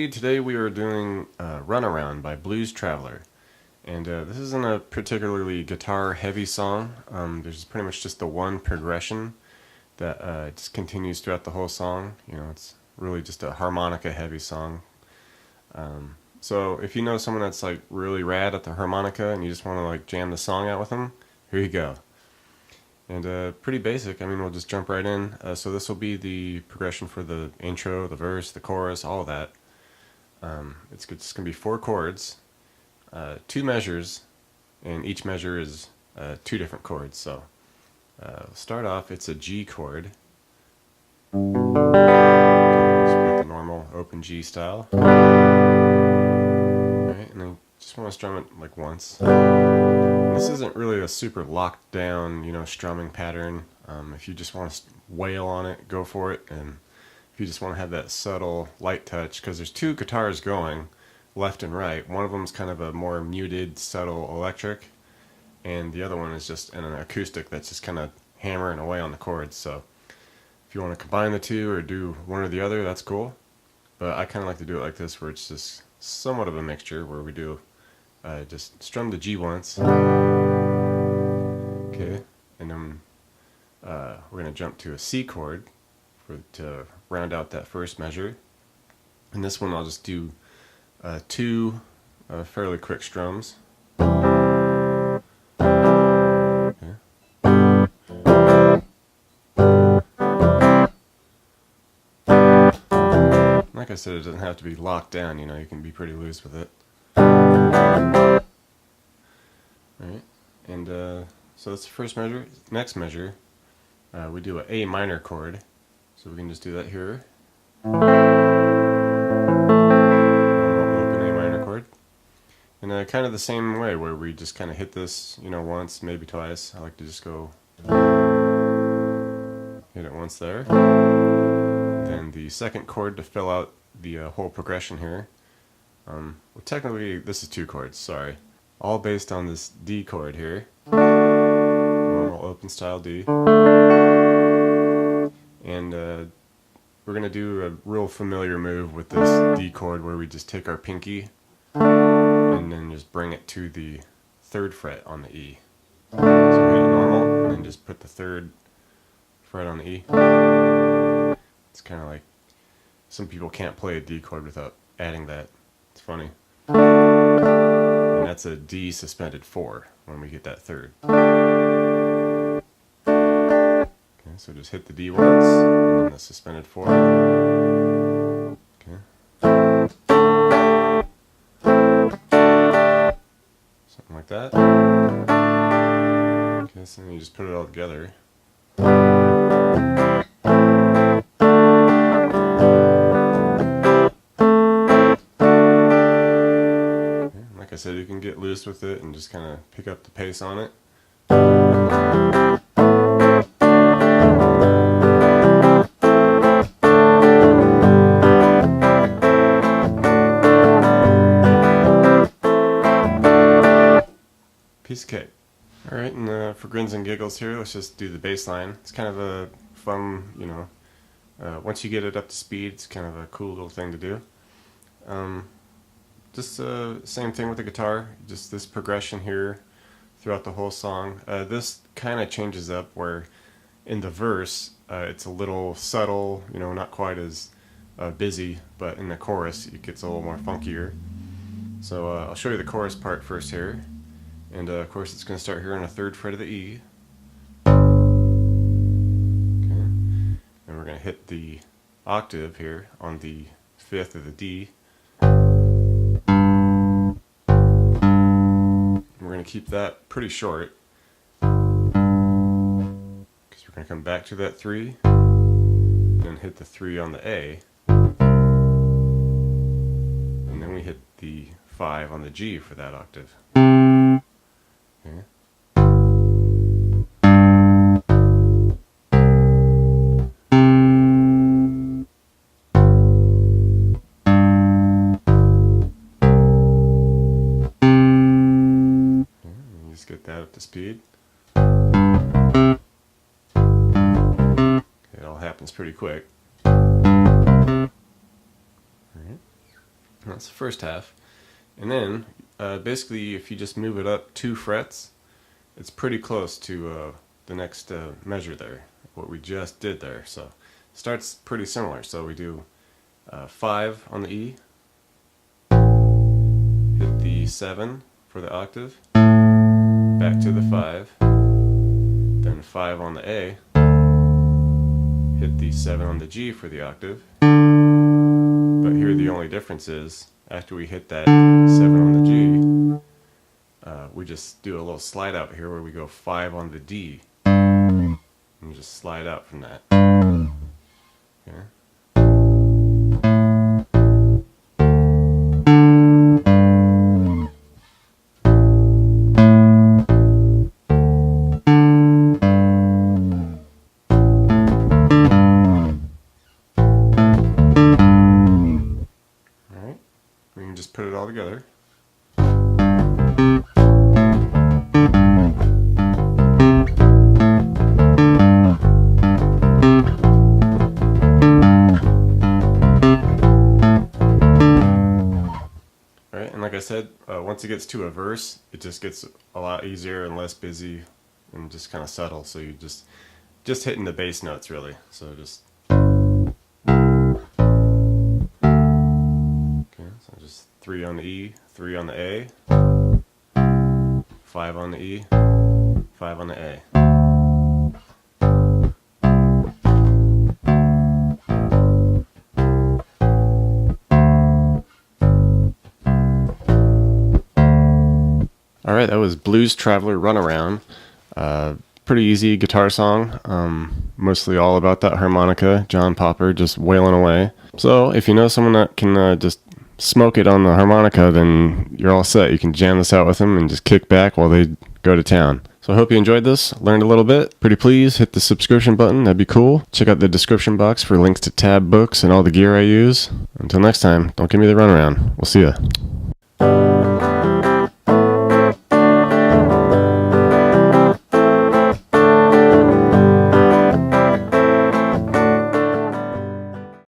today we are doing Runaround by Blues Traveler. And this isn't a particularly guitar heavy song. There's pretty much just the one progression that just continues throughout the whole song. You know, it's really just a harmonica heavy song. So if you know someone that's like really rad at the harmonica and you just want to like jam the song out with them, here you go. And pretty basic. I mean, we'll just jump right in. So this will be the progression for the intro, the verse, the chorus, all of that. It's just going to be 4 chords, 2 measures, and each measure is 2 different chords. So start off, it's a G chord. Just put the normal open G style. Alright, and I just want to strum it like once. This isn't really a super locked down, you know, strumming pattern. If you just want to wail on it, go for it. And if you just want to have that subtle light touch, because there's 2 guitars going, left and right. One of them's kind of a more muted, subtle electric, and the other one is just an acoustic that's just kind of hammering away on the chords. So if you want to combine the 2 or do one or the other, that's cool. But I kind of like to do it like this, where it's just somewhat of a mixture, where we do just strum the G once. Okay, and then we're going to jump to a C chord to round out that first measure. And this one I'll just do 2 fairly quick strums. Okay. Like I said, it doesn't have to be locked down, you know, you can be pretty loose with it. Alright, and so that's the first measure. Next measure, we do an A minor chord, so we can just do that here. Open A minor chord. And kind of the same way, where we just kind of hit this, you know, once, maybe twice. I like to just go hit it once there. Then the second chord to fill out the whole progression here. Well, technically, this is 2 chords, sorry. All based on this D chord here. Normal open style D. And we're going to do a real familiar move with this D chord, where we just take our pinky and then just bring it to the 3rd fret on the E. So hit it normal, and then just put the 3rd fret on the E. It's kind of like some people can't play a D chord without adding that. It's funny. And that's a D suspended 4 when we get that 3rd. Okay, so just hit the D once, and then the suspended 4. Okay. Something like that. Okay, so then you just put it all together. Like I said, you can get loose with it and just kind of pick up the pace on it. Piece of cake. Alright, and for grins and giggles here, let's just do the bass line. It's kind of a fun, you know, once you get it up to speed, it's kind of a cool little thing to do. Just same thing with the guitar, just this progression here throughout the whole song. This kind of changes up, where in the verse it's a little subtle, you know, not quite as busy, but in the chorus it gets a little more funkier. So I'll show you the chorus part first here, and of course it's going to start here on the 3rd fret of the E. Okay. And we're going to hit the octave here on the 5th of the D. We're going to keep that pretty short, because we're going to come back to that 3 and then hit the 3 on the A, and then we hit the 5 on the G for that octave. Okay. Get that up to speed. Okay, it all happens pretty quick. Alright. That's the first half. And then, basically, if you just move it up 2 frets, it's pretty close to the next measure there, what we just did there. So it starts pretty similar. So we do 5 on the E, hit the 7 for the octave, back to the 5, then 5 on the A, hit the 7 on the G for the octave. But here the only difference is, after we hit that 7 on the G, we just do a little slide out here where we go 5 on the D, and just slide out from that. Okay. Alright, we can just put it all together. And like I said, once it gets to a verse, it just gets a lot easier and less busy and just kind of subtle. So you just hitting the bass notes really. So just okay. So just 3 on the E, 3 on the A, 5 on the E, 5 on the A. Alright, that was Blues Traveler Runaround. Pretty easy guitar song. Mostly all about that harmonica. John Popper just wailing away. So if you know someone that can just smoke it on the harmonica, then you're all set. You can jam this out with them and just kick back while they go to town. So I hope you enjoyed this, learned a little bit. Pretty please hit the subscription button, that'd be cool. Check out the description box for links to tab books and all the gear I use. Until next time, don't give me the runaround. We'll see ya.